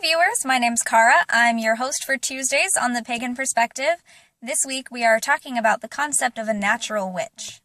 viewers, my name's Cara. I'm your host for Tuesdays on the Pagan Perspective. This week we are talking about the concept of a natural witch.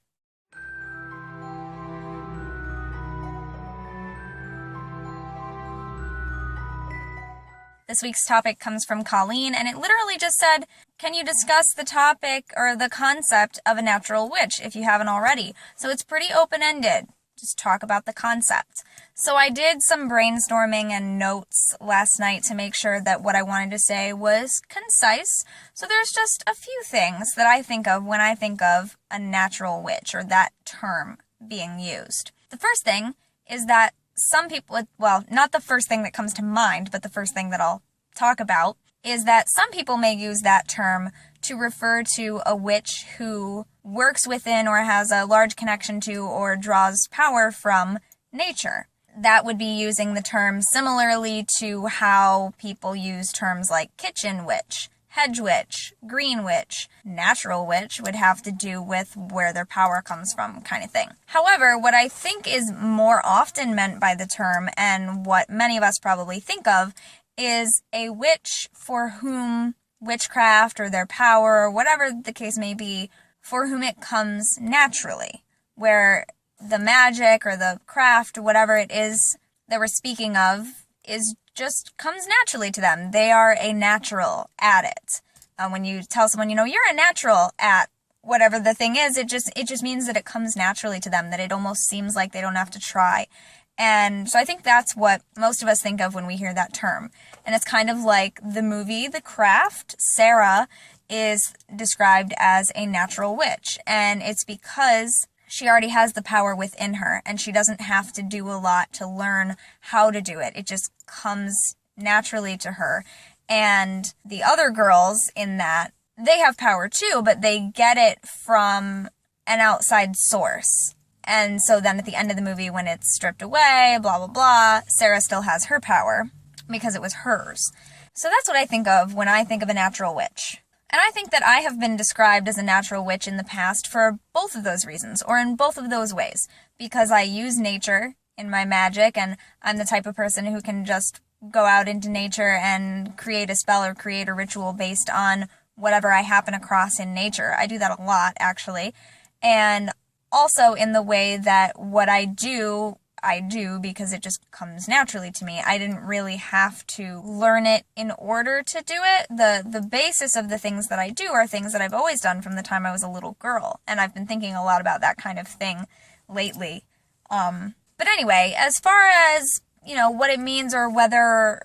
This week's topic comes from Coleen, and it literally just said, can you discuss the topic or the concept of a natural witch if you haven't already? So it's pretty open-ended. Just talk about the concept. So I did some brainstorming and notes last night to make sure that what I wanted to say was concise. So there's just a few things that I think of when I think of a natural witch, or that term being used. The first thing is that some people, well, not the first thing that comes to mind, but the first thing that I'll talk about, is that some people may use that term to refer to a witch who works within or has a large connection to or draws power from nature. That would be using the term similarly to how people use terms like kitchen witch, hedge witch, green witch. Natural witch would have to do with where their power comes from, kind of thing. However, what I think is more often meant by the term, and what many of us probably think of, is a witch for whom witchcraft or their power, or whatever the case may be, for whom it comes naturally, where the magic or the craft, whatever it is that we're speaking of, is just comes naturally to them. They are a natural at it. When you tell someone, you're a natural at whatever the thing is, it just means that it comes naturally to them, that it almost seems like they don't have to try. And so I think that's what most of us think of when we hear that term. And it's kind of like the movie The Craft. Sarah is described as a natural witch, and it's because she already has the power within her, and she doesn't have to do a lot to learn how to do it. It just comes naturally to her. And the other girls in that, they have power too, but they get it from an outside source. And so then at the end of the movie, when it's stripped away, blah, blah, blah, Sarah still has her power because it was hers. So that's what I think of when I think of a natural witch. And I think that I have been described as a natural witch in the past for both of those reasons, or in both of those ways, because I use nature in my magic, and I'm the type of person who can just go out into nature and create a spell or create a ritual based on whatever I happen across in nature. I do that a lot, actually. And also in the way that what I do because it just comes naturally to me. I didn't really have to learn it in order to do it. The basis of the things that I do are things that I've always done from the time I was a little girl. And I've been thinking a lot about that kind of thing lately. But anyway, as far as, what it means, or whether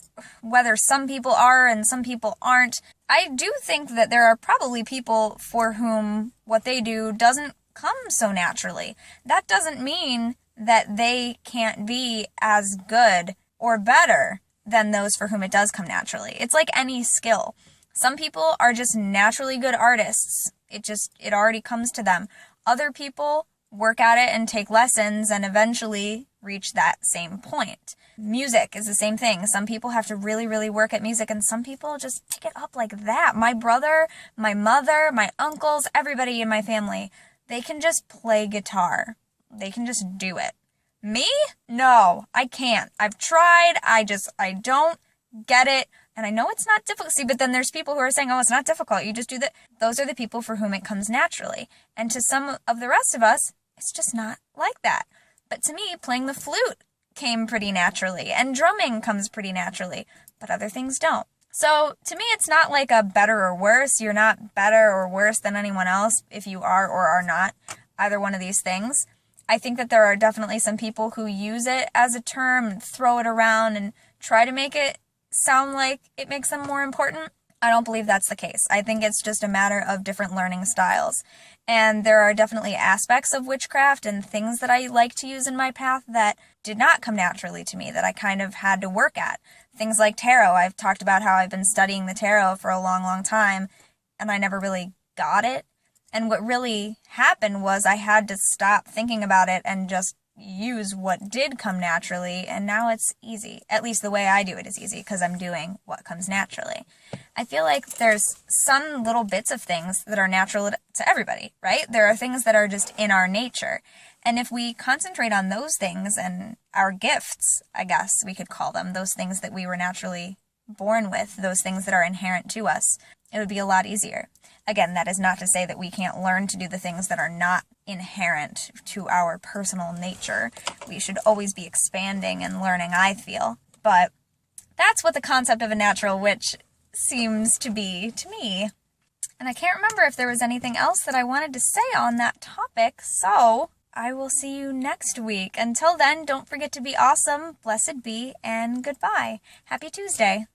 some people are and some people aren't, I do think that there are probably people for whom what they do doesn't come so naturally. That doesn't mean that they can't be as good or better than those for whom it does come naturally. It's like any skill. Some people are just naturally good artists. It already comes to them. Other people work at it and take lessons and eventually reach that same point. Music is the same thing. Some people have to really, really work at music, and some people just pick it up like that. My brother, my mother, my uncles, everybody in my family, they can just play guitar. They can just do it. Me? No, I can't. I've tried. I don't get it. And I know it's not difficult. See, but then there's people who are saying, oh, it's not difficult. You just do that. Those are the people for whom it comes naturally. And to some of the rest of us, it's just not like that. But to me, playing the flute came pretty naturally, and drumming comes pretty naturally, but other things don't. So to me, it's not like a better or worse. You're not better or worse than anyone else if you are or are not either one of these things. I think that there are definitely some people who use it as a term and throw it around and try to make it sound like it makes them more important. I don't believe that's the case. I think it's just a matter of different learning styles. And there are definitely aspects of witchcraft and things that I like to use in my path that did not come naturally to me, that I kind of had to work at. Things like tarot. I've talked about how I've been studying the tarot for a long, long time, and I never really got it. And what really happened was I had to stop thinking about it and just use what did come naturally, and now it's easy. At least the way I do it is easy, because I'm doing what comes naturally. I feel like there's some little bits of things that are natural to everybody, right? There are things that are just in our nature. And if we concentrate on those things and our gifts, I guess we could call them, those things that we were naturally born with, those things that are inherent to us, it would be a lot easier. Again, that is not to say that we can't learn to do the things that are not inherent to our personal nature. We should always be expanding and learning, I feel. But that's what the concept of a natural witch seems to be to me. And I can't remember if there was anything else that I wanted to say on that topic, so I will see you next week. Until then, don't forget to be awesome, blessed be, and goodbye. Happy Tuesday.